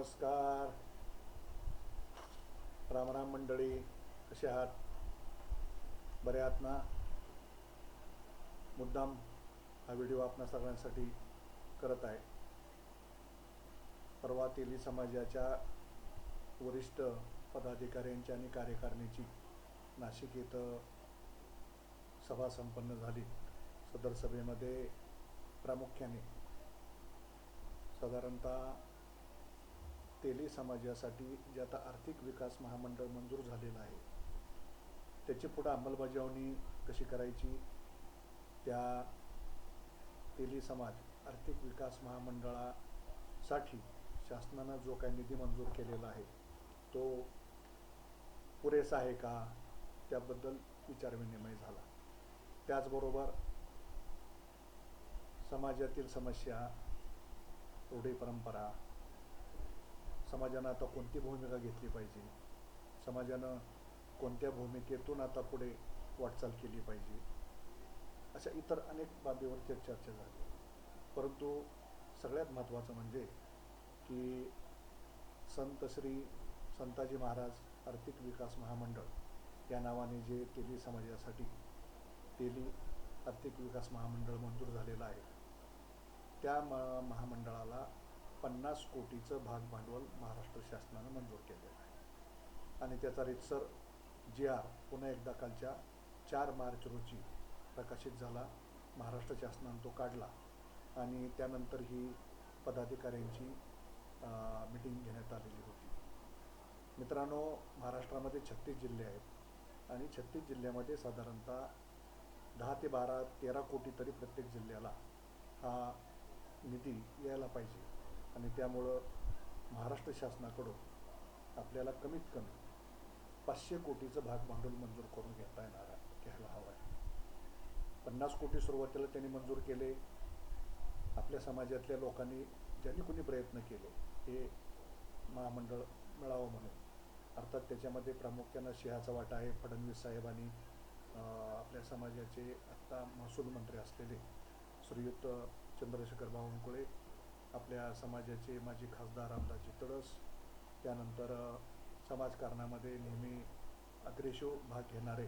नमस्कार. रामराम मंडळी, कसे आहात? बरे आहात ना? मुद्दाम हा व्हिडिओ आपणा सगळ्यांसाठी करत आहे. परवा तेली समाजाच्या वरिष्ठ पदाधिकाऱ्यांची आणि कार्यकारिणीची नाशिक येथे सभा संपन्न झाली. सदर सभेमध्ये प्रामुख्याने साधारणतः तेली समाजासाठी जे आता आर्थिक विकास महामंडळ मंजूर झालेलं आहे त्याची पुढे अंमलबजावणी कशी करायची, त्या तेली समाज आर्थिक विकास महामंडळासाठी शासनाने जो काही निधी मंजूर केलेला आहे तो पुरेसा आहे का, त्याबद्दल विचारविनिमय झाला. त्याचबरोबर समाजातील समस्या, रूढी परंपरा, समाजानं आता कोणती भूमिका घेतली पाहिजे, समाजानं कोणत्या भूमिकेतून आता पुढे वाटचाल केली पाहिजे, अशा इतर अनेक बाबीवर चर्चा झाली. परंतु सगळ्यात महत्त्वाचं म्हणजे की संत श्री संताजी महाराज आर्थिक विकास महामंडळ या नावाने जे तेली समाजासाठी तेली आर्थिक विकास महामंडळ मंजूर झालेलं आहे त्या महामंडळाला 50 कोटीचं भाग भांडवल महाराष्ट्र शासनानं मंजूर केलेलं आहे आणि त्याचा रीतसर GR पुन्हा एकदा कालच्या 4 मार्च रोजी प्रकाशित झाला. महाराष्ट्र शासनानं तो काढला आणि त्यानंतर ही पदाधिकाऱ्यांची मीटिंग घेण्यात आलेली होती. मित्रांनो, महाराष्ट्रामध्ये 36 जिल्हे आहेत आणि 36 जिल्ह्यामध्ये साधारणतः 10 ते 12 13 कोटी तरी प्रत्येक जिल्ह्याला हा निधी यायला पाहिजे आणि त्यामुळं महाराष्ट्र शासनाकडून आपल्याला कमीत कमी 500 कोटीचं भाग भांडवल मंजूर करून घ्यायला हवं आहे. 50 कोटी सुरुवातीला त्यांनी मंजूर केले. आपल्या समाजातल्या लोकांनी ज्यांनी कोणी प्रयत्न केले हे महामंडळ मिळावं म्हणून, अर्थात त्याच्यामध्ये प्रामुख्यानं सिंहाचा वाटा आहे. फडणवीस साहेबांनी आपल्या समाजाचे आत्ता महसूल मंत्री असलेले श्रीयुत चंद्रशेखर बावनकुळे, आपल्या समाजाचे माजी खासदार रामदासजी तडस, त्यानंतर समाजकारणामध्ये नेहमी अग्रेसर भाग घेणारे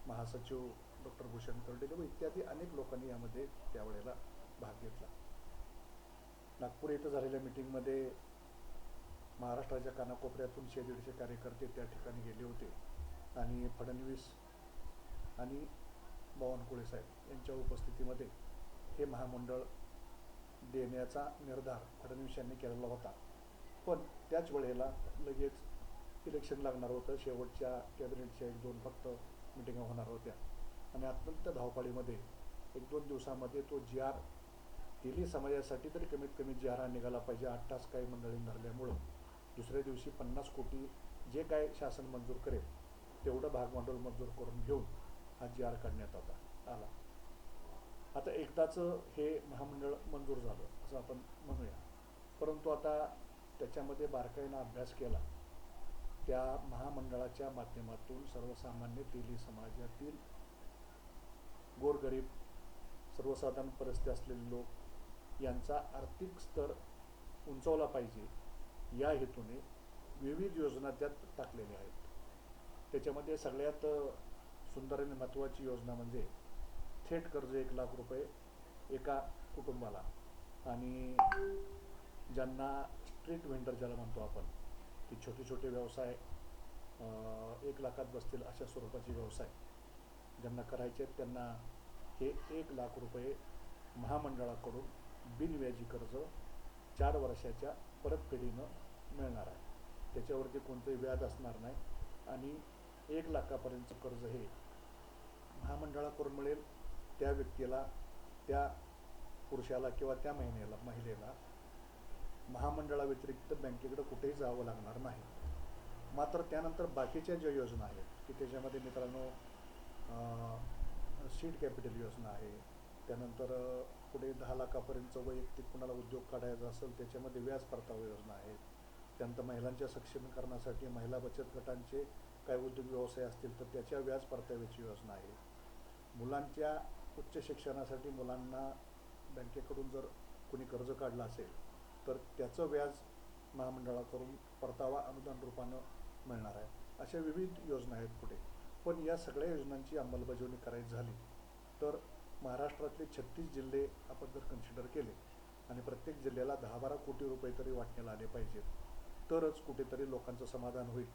महासचिव डॉक्टर भूषण कर्डिले व इत्यादी अनेक लोकांनी यामध्ये त्यावेळेला भाग घेतला. नागपूर येथे झालेल्या मीटिंगमध्ये महाराष्ट्राच्या कानाकोपऱ्यातून 100-150 कार्यकर्ते त्या ठिकाणी गेले होते आणि फडणवीस आणि बावनकुळे साहेब यांच्या उपस्थितीमध्ये हे महामंडळ देण्याचा निर्धार फडणवीस यांनी केलेला होता. पण त्याच वेळेला लगेच इलेक्शन लागणार होतं. शेवटच्या कॅबिनेटच्या 1-2 फक्त मिटिंगा होणार होत्या आणि अत्यंत धावपळीमध्ये 1-2 दिवसामध्ये तो GR तेली समाजासाठी तरी कमीत कमी GR हा निघाला पाहिजे. 8 तास काही मंडळी धरल्यामुळं दुसऱ्या दिवशी 50 कोटी जे काय शासन मंजूर करेल तेवढं भाग भांडवल मंजूर करून घेऊन हा GR काढण्यात आला. आता एकदाचं हे महामंडळ मंजूर झालं असं आपण म्हणूया. परंतु आता त्याच्यामध्ये बारकाईनं अभ्यास केला, त्या महामंडळाच्या माध्यमातून सर्वसामान्य तेली समाजातील गोरगरीब, सर्वसाधारण परिस्थिती असलेले लोक यांचा आर्थिक स्तर उंचावला पाहिजे या हेतूने विविध योजना त्यात टाकलेल्या आहेत. त्याच्यामध्ये सगळ्यात सुंदर आणि महत्त्वाची योजना म्हणजे थेट कर्ज 1 लाख रुपये एका कुटुंबाला आणि ज्यांना स्ट्रीट व्हेंडर ज्याला म्हणतो आपण, की छोटे व्यवसाय 1 लाखात बसतील अशा स्वरूपाचे व्यवसाय ज्यांना करायचे आहेत त्यांना हे 1 लाख रुपये महामंडळाकडून बिनव्याजी कर्ज 4 वर्षाच्या परतफेडीनं मिळणार आहे. त्याच्यावरती कोणतंही व्याज असणार नाही आणि 1 लाखापर्यंतचं कर्ज हे महामंडळाकडून मिळेल. त्या व्यक्तीला, त्या पुरुषाला किंवा त्या महिलेला महामंडळाव्यतिरिक्त बँकेकडे कुठेही जावं लागणार नाही. मात्र त्यानंतर बाकीच्या ज्या योजना आहेत की त्याच्यामध्ये मित्रांनो सीड कॅपिटल योजना आहे, त्यानंतर पुढे 10 लाखापर्यंतचं वैयक्तिक कुणाला उद्योग काढायचा असेल त्याच्यामध्ये व्याज परतावा योजना आहेत. त्यानंतर महिलांच्या सक्षमीकरणासाठी महिला बचत गटांचे काही उद्योग व्यवसाय असतील तर त्याच्या व्याज परताव्याची योजना आहे. मुलांच्या उच्च शिक्षणासाठी मुलांना बँकेकडून जर कोणी कर्ज काढलं असेल तर त्याचं व्याज महामंडळाकडून परतावा अनुदान रूपानं मिळणार आहे. अशा विविध योजना आहेत पुढे. पण या सगळ्या योजनांची अंमलबजावणी करायची झाली तर महाराष्ट्रातले 36 जिल्हे आपण जर कन्सिडर केले आणि प्रत्येक जिल्ह्याला 10-12 कोटी रुपये तरी वाटण्याला आले पाहिजेत, तरच कुठेतरी लोकांचं समाधान होईल.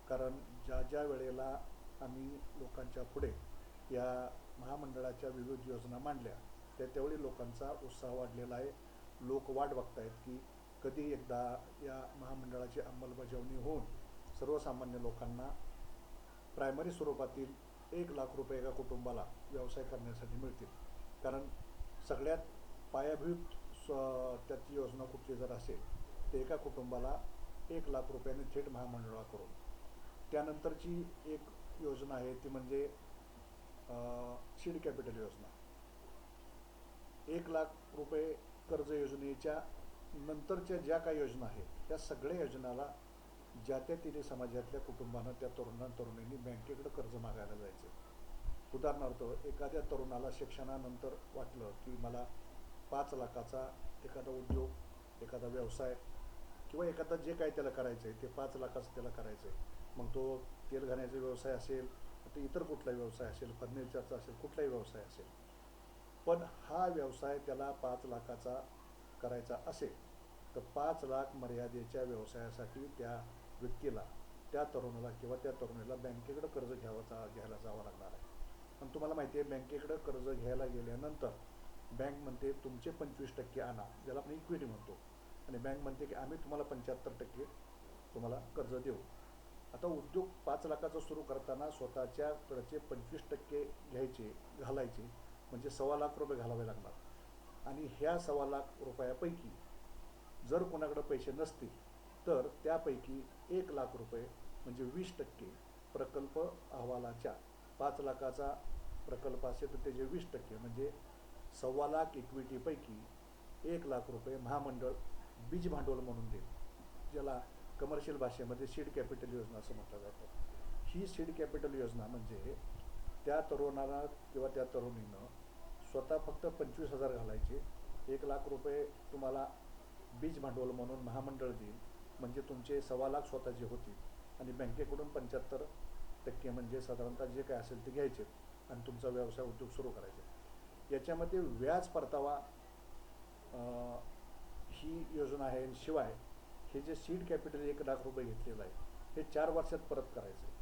कारण ज्या ज्या वेळेला आम्ही लोकांच्या पुढे या महामंडळाच्या विविध योजना मांडल्या त्यावेळी लोकांचा उत्साह वाढलेला आहे. लोक वाट बघतायत की कधी एकदा या महामंडळाची अंमलबजावणी होऊन सर्वसामान्य लोकांना प्रायमरी स्वरूपातील 1,00,000 रुपये एका कुटुंबाला व्यवसाय करण्यासाठी मिळतील. कारण सगळ्यात पायाभूत त्याची योजना कुठली जर असेल तर एका कुटुंबाला 1,00,000 रुपयांनी थेट महामंडळाकडून. त्यानंतरची एक योजना आहे ती म्हणजे सीड कॅपिटल योजना. 1,00,000 रुपये कर्ज योजनेच्या नंतरच्या ज्या काही योजना आहेत त्या सगळ्या योजनाला ज्या त्या तिन्ही समाजातल्या कुटुंबानं त्या तरुणांनी बँकेकडे कर्ज मागायला जायचं. उदाहरणार्थ एखाद्या तरुणाला शिक्षणानंतर वाटलं की मला 5 लाखाचा एखादा उद्योग, एखादा व्यवसाय किंवा एखादा जे काही त्याला करायचं आहे ते 5 लाखाचं त्याला करायचं आहे. मग तो तेल घाण्याचा व्यवसाय असेल, ते इतर कुठलाही व्यवसाय असेल, फर्निचरचा असेल, कुठलाही व्यवसाय असेल. पण हा व्यवसाय त्याला 5 लाखाचा करायचा असेल तर 5 लाख मर्यादेच्या व्यवसायासाठी त्या व्यक्तीला, त्या तरुणाला किंवा त्या तरुणीला बँकेकडे कर्ज घ्यायला जावं लागणार आहे. पण तुम्हाला माहिती आहे बँकेकडे कर्ज घ्यायला गेल्यानंतर बँक म्हणते तुमचे 25% आणा, ज्याला आपण इक्विटी म्हणतो, आणि बँक म्हणते की आम्ही तुम्हाला 75% तुम्हाला कर्ज देऊ. आता उद्योग 5 लाखाचा सुरू करताना स्वतःच्याकडचे 25% घालायचे म्हणजे 1,25,00,000 रुपये घालावे लागणार. आणि ह्या 1,25,00,000 रुपयापैकी जर कोणाकडे पैसे नसतील तर त्यापैकी 1,00,000 रुपये म्हणजे 20% प्रकल्प अहवालाच्या, 5 लाखाचा प्रकल्प असेल तर त्याचे 20% म्हणजे 1,25,00,000 इक्विटीपैकी 1,00,000 रुपये महामंडळ बीज भांडवल म्हणून देईल, ज्याला कमर्शियल भाषेमध्ये सीड कॅपिटल योजना असं म्हटलं जातं. ही सीड कॅपिटल योजना म्हणजे त्या तरुणाला किंवा त्या तरुणीनं स्वतः फक्त 25,000 घालायचे, 1,00,000 रुपये तुम्हाला बीज भांडवल म्हणून महामंडळ देईल, म्हणजे तुमचे 1,25,00,000 स्वतःचे होतील आणि बँकेकडून 75% म्हणजे साधारणतः जे काय असेल ते घ्यायचे आणि तुमचा व्यवसाय उद्योग सुरू करायचे. याच्यामध्ये व्याज परतावा ही योजना आहे. शिवाय हे जे सीड कॅपिटल 1,00,000 रुपये घेतलेलं आहे हे 4 वर्षात परत करायचं आहे.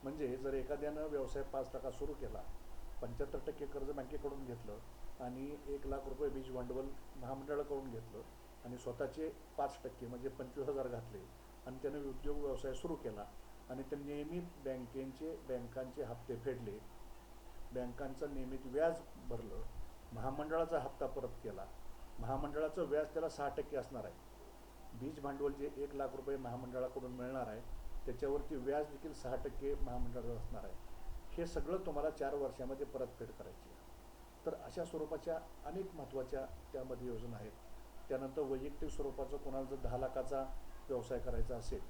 म्हणजे जर एखाद्यानं व्यवसाय 5 लाखात सुरू केला, 75% कर्ज बँकेकडून घेतलं आणि 1,00,000 रुपये बीज भांडवल महामंडळाकडून घेतलं आणि स्वतःचे 5% म्हणजे 25,000 घातले आणि त्यानं उद्योग व्यवसाय सुरू केला आणि ते नियमित बँकांचे हप्ते फेडले, बँकांचं नियमित व्याज भरलं, महामंडळाचा हप्ता परत केला, महामंडळाचं व्याज त्याला 6% असणार आहे. बीज भांडवल जे 1,00,000 रुपये महामंडळाकडून मिळणार आहे त्याच्यावरती व्याज देखील 6% महामंडळाचं असणार आहे. हे सगळं तुम्हाला 4 वर्षामध्ये परतफेड करायची आहे. तर अशा स्वरूपाच्या अनेक महत्त्वाच्या त्यामध्ये योजना आहेत. त्यानंतर वैयक्तिक स्वरूपाचं कोणाला जर 10 लाखाचा व्यवसाय करायचा असेल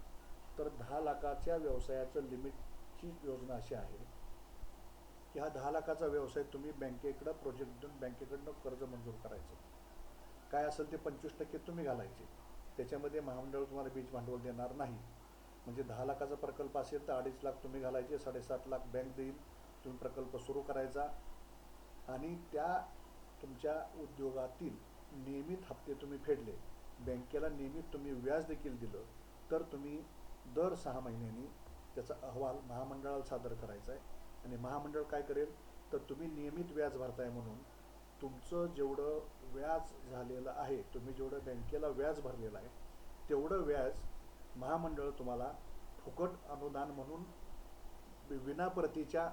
तर 10 लाखाच्या व्यवसायाचं लिमिटची योजना अशी आहे की हा 10 लाखाचा व्यवसाय तुम्ही बँकेकडं प्रोजेक्ट देऊन बँकेकडनं कर्ज मंजूर करायचं. काय असेल ते 25% तुम्ही घालायचे, त्याच्यामध्ये महामंडळ तुम्हाला बीज भांडवल देणार नाही. म्हणजे 10 लाखाचा प्रकल्प असेल तर 2.5 लाख तुम्ही घालायचे, 7.5 लाख बँक देईल, तुम्ही प्रकल्प सुरू करायचा आणि त्या तुमच्या उद्योगातील नियमित हप्ते तुम्ही फेडले, बँकेला नियमित तुम्ही व्याज देखील दिलं तर तुम्ही दर 6 महिन्यांनी त्याचा अहवाल महामंडळाला सादर करायचा आहे. आणि महामंडळ काय करेल तर तुम्ही नियमित व्याज भरताय म्हणून तुमचं जेवढं व्याज झालेलं आहे, तुम्ही जेवढं बँकेला व्याज भरलेलं आहे तेवढं व्याज महामंडळ तुम्हाला फुकट अनुदान म्हणून विनाप्रतीच्या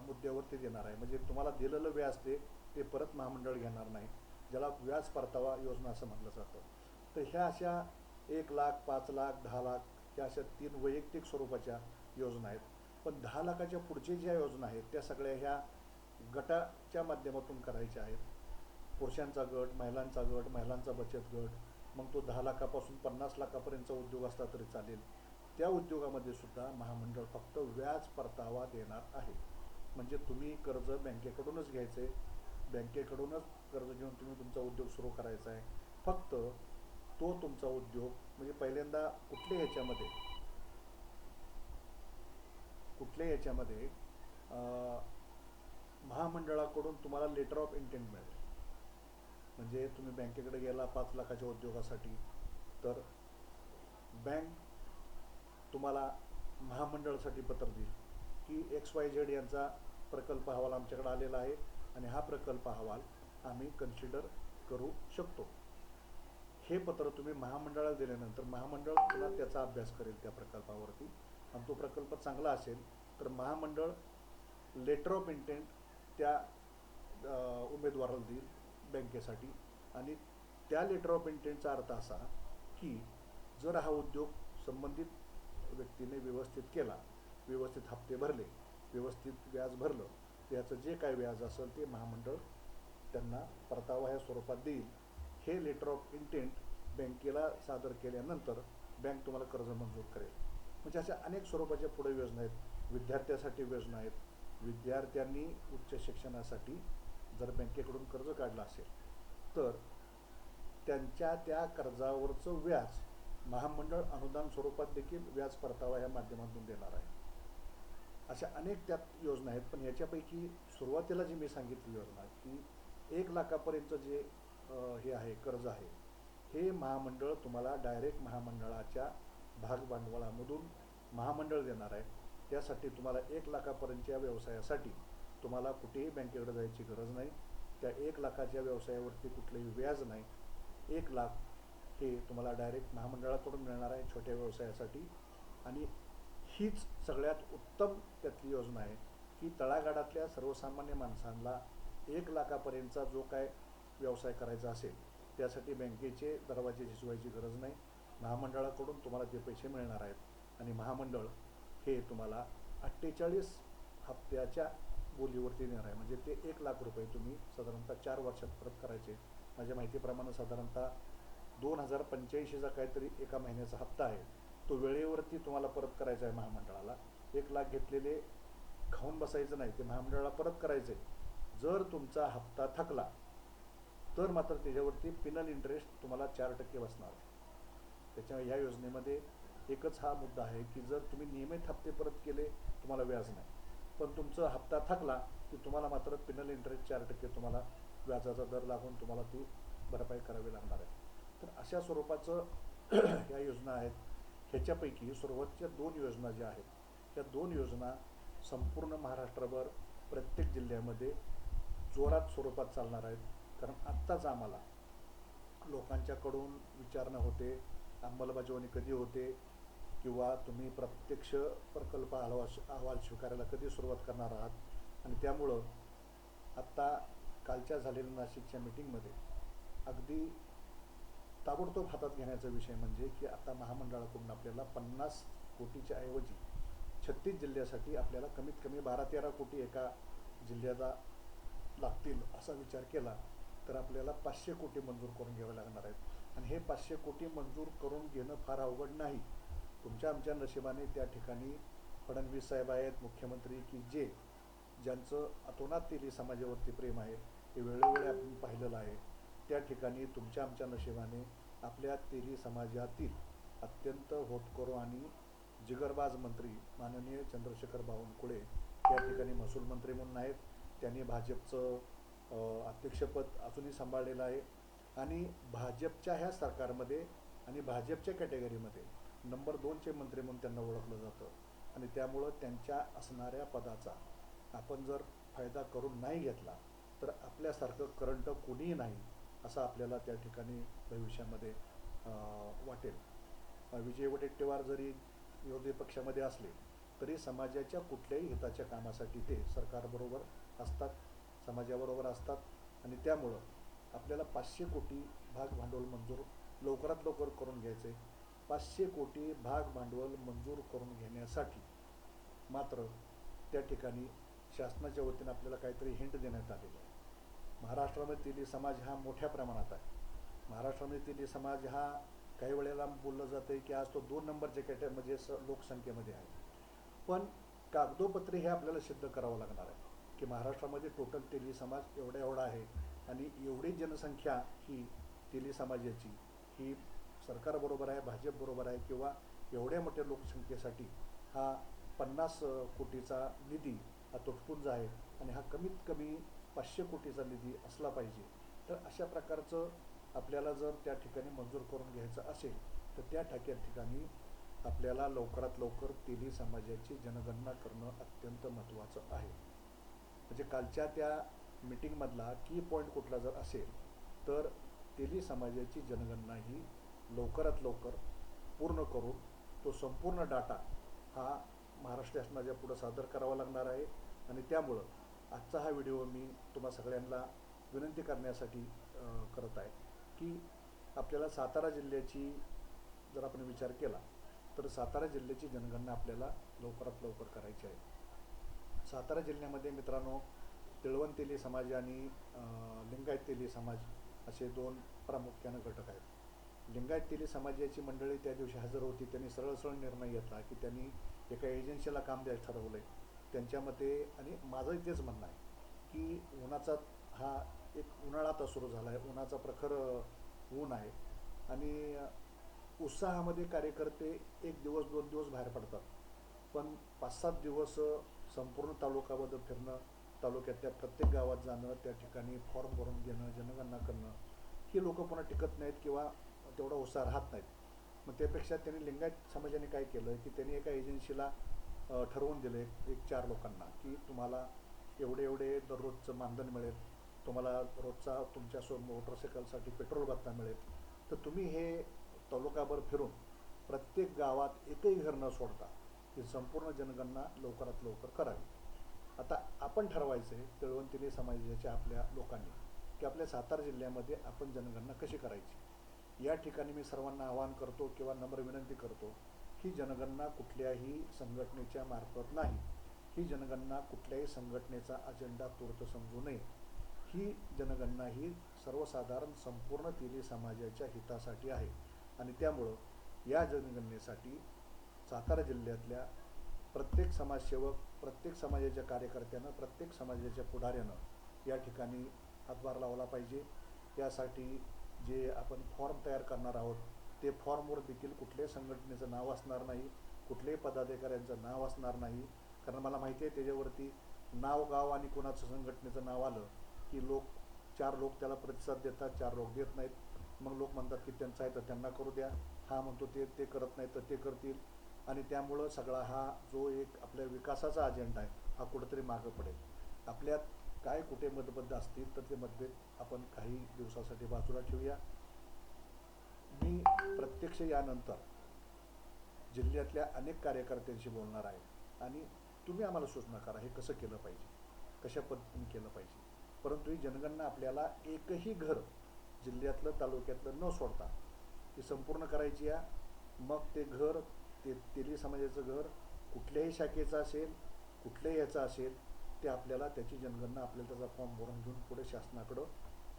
मुद्द्यावरती देणार आहे. म्हणजे तुम्हाला दिलेलं व्याज ते परत महामंडळ घेणार नाही, ज्याला व्याज परतावा योजना असं म्हटलं जातं. तर ह्या अशा 1,00,000, 5,00,000, 10,00,000 ह्या अशा 3 वैयक्तिक स्वरूपाच्या योजना आहेत. पण 10 लाखाच्या पुढच्या ज्या योजना आहेत त्या सगळ्या ह्या गटाच्या माध्यमातून करायच्या आहेत. पुरुषांचा गट, महिलांचा बचत गट, मग तो 10 लाखापासून 50 लाखापर्यंतचा उद्योग असला तरी चालेल. त्या उद्योगामध्ये सुद्धा महामंडळ फक्त व्याज परतावा देणार आहे. म्हणजे तुम्ही कर्ज बँकेकडूनच घ्यायचे, बँकेकडूनच कर्ज घेऊन तुम्ही तुमचा उद्योग सुरू करायचा आहे. फक्त तो तुमचा उद्योग म्हणजे पहिल्यांदा कुठल्या याच्यामध्ये महामंडळाकडून तुम्हाला लेटर ऑफ इंटेंट मिळेल. म्हणजे तुम्ही बँकेकडे गेला 5 लाखाच्या उद्योगासाठी, तर बँक तुम्हाला महामंडळासाठी पत्र देईल की XYZ यांचा प्रकल्प अहवाल आमच्याकडे आलेला आहे आणि हा प्रकल्प अहवाल आम्ही कन्सिडर करू शकतो. हे पत्र तुम्ही महामंडळाला दिल्यानंतर महामंडळ पुन्हा त्याचा अभ्यास करेल त्या प्रकल्पावरती, आणि तो प्रकल्प चांगला असेल तर महामंडळ लेटर ऑफ इंटेंट त्या उमेदवाराला देईल बँकेसाठी. आणि त्या लेटर ऑफ इंटेंटचा अर्थ असा की जर हा उद्योग संबंधित व्यक्तीने व्यवस्थित केला, व्यवस्थित हप्ते भरले, व्यवस्थित व्याज भरलं, त्याचं जे काय व्याज असेल ते महामंडळ त्यांना परतावा ह्या स्वरूपात देईल. हे लेटर ऑफ इंटेंट बँकेला सादर केल्यानंतर बँक तुम्हाला कर्ज मंजूर करेल. म्हणजे अशा अनेक स्वरूपाच्या पुढे योजना आहेत. विद्यार्थ्यासाठी योजना आहेत. विद्यार्थ्यांनी उच्च शिक्षणासाठी जर बँकेकडून कर्ज काढलं असेल तर त्यांच्या त्या कर्जावरचं व्याज महामंडळ अनुदान स्वरूपात देखील व्याज परतावा या माध्यमातून देणार आहे. अशा अनेक त्यात योजना आहेत. पण याच्यापैकी सुरुवातीला जी मी सांगितली योजना की 1 लाखापर्यंत जे हे आहे कर्ज आहे, हे महामंडळ तुम्हाला डायरेक्ट महामंडळाच्या भागभांडवलामधून महामंडळ देणार आहे. त्यासाठी तुम्हाला 1 लाखापर्यंतच्या व्यवसायासाठी तुम्हाला कुठेही बँकेकडे जायची गरज नाही. त्या 1 लाखाच्या व्यवसायावरती कुठलंही व्याज नाही. 1 लाख हे तुम्हाला डायरेक्ट महामंडळाकडून मिळणार आहे छोट्या व्यवसायासाठी. आणि हीच सगळ्यात उत्तम त्यातली योजना आहे की तळागाळातल्या सर्वसामान्य माणसांना 1 लाखापर्यंतचा जो काय व्यवसाय करायचा असेल त्यासाठी बँकेचे दरवाजे झिजवायची गरज नाही. महामंडळाकडून तुम्हाला ते पैसे मिळणार आहेत आणि महामंडळ हे तुम्हाला 48 हप्त्याच्या बोलीवरती देणार आहे. म्हणजे ते 1 लाख रुपये तुम्ही साधारणतः 4 वर्षात परत करायचे. माझ्या माहितीप्रमाणे साधारणतः 2085चा काहीतरी एका महिन्याचा हप्ता आहे, तो वेळेवरती तुम्हाला परत करायचा आहे महामंडळाला. 1 लाख घेतलेले खाऊन बसायचं नाही, ते महामंडळाला परत करायचं आहे. जर तुमचा हप्ता थकला तर मात्र त्याच्यावरती पिनल इंटरेस्ट तुम्हाला 4% बसणार. त्याच्यामुळे या योजनेमध्ये एकच हा मुद्दा आहे की जर तुम्ही नियमित हप्ते परत केले तुम्हाला व्याज नाही, पण तुमचा हप्ता थकला की तुम्हाला मात्र पिनल इंटरेस्ट 4% तुम्हाला व्याजाचा दर लागून तुम्हाला ती भरपाई करावी लागणार आहे. तर अशा स्वरूपाचं ह्या योजना आहेत. ह्याच्यापैकी सुरुवातीच्या 2 योजना ज्या आहेत त्या 2 योजना संपूर्ण महाराष्ट्रभर प्रत्येक जिल्ह्यामध्ये जोरात स्वरूपात चालणार आहेत. कारण आत्ताच आम्हाला लोकांच्याकडून विचारणा होते अंमलबजावणी कधी होते किंवा तुम्ही प्रत्यक्ष प्रकल्प अहवाल स्वीकारायला कधी सुरुवात करणार आहात. आणि त्यामुळं आत्ता कालच्या झालेल्या नाशिकच्या मीटिंगमध्ये अगदी ताबडतोब हातात घेण्याचा विषय म्हणजे की आता महामंडळाकडून आपल्याला 50 कोटीच्या ऐवजी 36 जिल्ह्यासाठी आपल्याला कमीत कमी 12-13 कोटी एका जिल्ह्याला लागतील असा विचार केला तर आपल्याला 500 कोटी मंजूर करून घ्यावे लागणार आहेत. आणि हे 500 कोटी मंजूर करून घेणं फार अवघड नाही. तुमच्या आमच्या नशिबाने त्या ठिकाणी फडणवीस साहेब आहेत मुख्यमंत्री की ज्यांचं अतोनात तेली समाजावरती प्रेम आहे, हे वेळोवेळी आपण पाहिलेलं आहे. त्या ठिकाणी तुमच्या आमच्या नशिबाने आपल्या तेली समाजातील अत्यंत होतकरू आणि जिगरबाज मंत्री माननीय चंद्रशेखर बावनकुळे त्या ठिकाणी महसूल मंत्री म्हणून आहेत. त्यांनी भाजपचं अध्यक्षपद अजूनही सांभाळलेलं आहे आणि भाजपच्या ह्या सरकारमध्ये आणि भाजपच्या कॅटेगरीमध्ये नंबर 2चे मंत्री म्हणून त्यांना ओळखलं जातं. आणि त्यामुळं त्यांच्या असणाऱ्या पदाचा आपण जर फायदा करून नाही घेतला तर आपल्यासारखं करंट कोणीही नाही असं आपल्याला त्या ठिकाणी भविष्यामध्ये वाटेल. विजय वडेट्टीवार जरी विरोधी पक्षामध्ये असले तरी समाजाच्या कुठल्याही हिताच्या कामासाठी ते सरकारबरोबर असतात, समाजाबरोबर असतात. आणि त्यामुळं आपल्याला 500 कोटी भाग भांडवल मंजूर लवकरात लवकर करून घ्यायचे. 500 कोटी भाग भांडवल मंजूर करून घेण्यासाठी मात्र त्या ठिकाणी शासनाच्या वतीनं आपल्याला काहीतरी हिंट देण्यात आलेली आहे. महाराष्ट्रामध्ये तेली समाज हा मोठ्या प्रमाणात आहे. महाराष्ट्रामध्ये तेली समाज हा काही वेळेला बोललं जातं आहे की आज तो 2 नंबरच्या म्हणजे लोकसंख्येमध्ये आहे. पण कागदोपत्री हे आपल्याला सिद्ध करावं लागणार आहे की महाराष्ट्रामध्ये टोटल तेली समाज एवढा आहे आणि एवढी जनसंख्या ही तेली समाजाची ही सरकार बरोबर आहे, भाजप बरोबर आहे, किंवा एवढ्या मोठ्या लोकसंख्येसाठी हा 50 कोटीचा निधी हा तुटपुंजा आहे आणि हा कमीत कमी 500 कोटीचा निधी असला पाहिजे. तर अशा प्रकारचं आपल्याला जर त्या ठिकाणी मंजूर करून घ्यायचं असेल तर त्या ठिकाणी आपल्याला लवकरात लवकर तेली समाजाची जनगणना करणं अत्यंत महत्त्वाचं आहे. म्हणजे कालच्या त्या मीटिंगमधला की पॉईंट कुठला जर असेल तर तेली समाजाची जनगणना ही लवकरात लवकर पूर्ण करून तो संपूर्ण डाटा हा महाराष्ट्र शासनाच्या पुढं सादर करावा लागणार आहे. आणि त्यामुळं आजचा हा व्हिडिओ मी तुम्हा सगळ्यांना विनंती करण्यासाठी करत आहे की आपल्याला सातारा जिल्ह्याची जर आपण विचार केला तर सातारा जिल्ह्याची जनगणना आपल्याला लवकरात लवकर करायची आहे. सातारा जिल्ह्यामध्ये मित्रांनो तिळवण तेली समाज आणि लिंगायत तेली समाज असे दोन प्रामुख्यानं घटक आहेत. लिंगायत तेली समाजाची मंडळी त्या दिवशी हजर होती. त्यांनी सरळ सरळ निर्णय घेतला की त्यांनी एका एजन्सीला काम द्यायचं ठरवलं आहे. त्यांच्यामध्ये आणि माझंही तेच म्हणणं आहे की उन्हाचा हा एक उन्हाळा आता सुरू झाला आहे, उन्हाचा प्रखर ऊन आहे आणि उत्साहामध्ये कार्यकर्ते एक दिवस 2 दिवस बाहेर पडतात, पण 5-7 दिवस संपूर्ण तालुक्यामध्ये फिरणं, तालुक्यातल्या प्रत्येक गावात जाणं, त्या ठिकाणी फॉर्म भरून घेणं, जनगणना करणं, ही लोकं पुन्हा टिकत नाहीत किंवा तेवढा उत्साह राहत नाहीत. मग त्यापेक्षा त्यांनी लिंगायत समाजाने काय केलं की त्यांनी एका एजन्सीला ठरवून दिले एक 4 लोकांना की तुम्हाला एवढे एवढे दररोजचं मानधन मिळेल, तुम्हाला रोजचा तुमच्या मोटरसायकलसाठी पेट्रोल भत्ता मिळेल, तर तुम्ही हे तालुकाभर फिरून प्रत्येक गावात एकही घर न सोडता ही संपूर्ण जनगणना लवकरात लवकर करावी. आता आपण ठरवायचं आहे तिळवंतिली समाजाच्या आपल्या लोकांनी की आपल्या सातारा जिल्ह्यामध्ये आपण जनगणना कशी करायची. या ठिकाणी मी सर्वांना आवाहन करतो किंवा नम्र विनंती करतो ही जनगणना कुठल्याही संघटनेच्या मार्फत नाही. ही जनगणना कुठल्याही संघटनेचा अजेंडा तूर्त समजू नये. ही जनगणना ही सर्वसाधारण संपूर्ण तेली समाजाच्या हितासाठी आहे आणि त्यामुळं या जनगणनेसाठी सातारा जिल्ह्यातल्या प्रत्येक समाजसेवक, प्रत्येक समाजाच्या कार्यकर्त्यानं, प्रत्येक समाजाच्या पुढाऱ्यानं या ठिकाणी हातभार लावला पाहिजे. यासाठी जे आपण फॉर्म तयार करणार आहोत ते फॉर्मवर देखील कुठल्याही संघटनेचं नाव असणार नाही, कुठल्याही पदाधिकाऱ्यांचं नाव असणार नाही. कारण मला माहिती आहे त्याच्यावरती नाव, गाव आणि कोणाचं संघटनेचं नाव आलं की 4 लोक त्याला प्रतिसाद देतात, 4 लोक देत नाहीत. मग लोक म्हणतात की त्यांचं आहे तर त्यांना करू द्या, हा म्हणतो ते करत नाही तर ते करतील आणि त्यामुळं सगळा हा जो एक आपल्या विकासाचा अजेंडा आहे हा कुठंतरी मागं पडेल. आपल्यात काय कुठे मतभेद असतील तर ते मतभेद आपण काही दिवसासाठी बाजूला ठेवूया. मी प्रत्यक्ष यानंतर जिल्ह्यातल्या अनेक कार्यकर्त्यांशी बोलणार आहे आणि तुम्ही आम्हाला सूचना करा हे कसं केलं पाहिजे, कशा पद्धतीने केलं पाहिजे. परंतु ही जनगणना आपल्याला एकही घर जिल्ह्यातलं तालुक्यातलं न सोडता ही संपूर्ण करायची आहे. मग ते घर तेली समाजाचं घर कुठल्याही शाखेचं असेल, कुठल्याही याचं असेल, ते आपल्याला त्याची जनगणना आपल्याला त्याचा फॉर्म भरून घेऊन पुढे शासनाकडं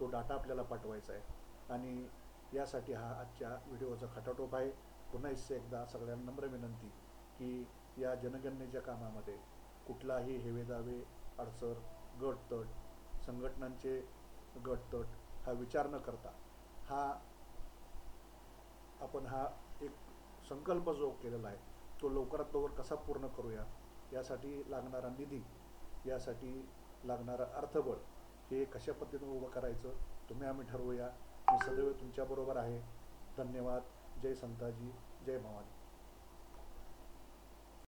तो डाटा आपल्याला पाठवायचा आहे. आणि यासाठी हा आजच्या व्हिडिओचा खटाटोप आहे. पुन्हा एकदा सगळ्यांना नम्र विनंती की या जनगणनेच्या कामामध्ये कुठलाही हेवेदावे, अडसर, गटतट, संघटनांचे गटतट हा विचार न करता आपण हा एक संकल्प जो केलेला आहे तो लवकरात लवकर कसा पूर्ण करूया, यासाठी लागणारा निधी, यासाठी लागणारं अर्थबळ हे कशा पद्धतीने उभं करायचं तुम्ही आम्ही ठरवूया. मी सदैव तुमच्याबरोबर आहे. धन्यवाद. जय संताजी, जय भवानी.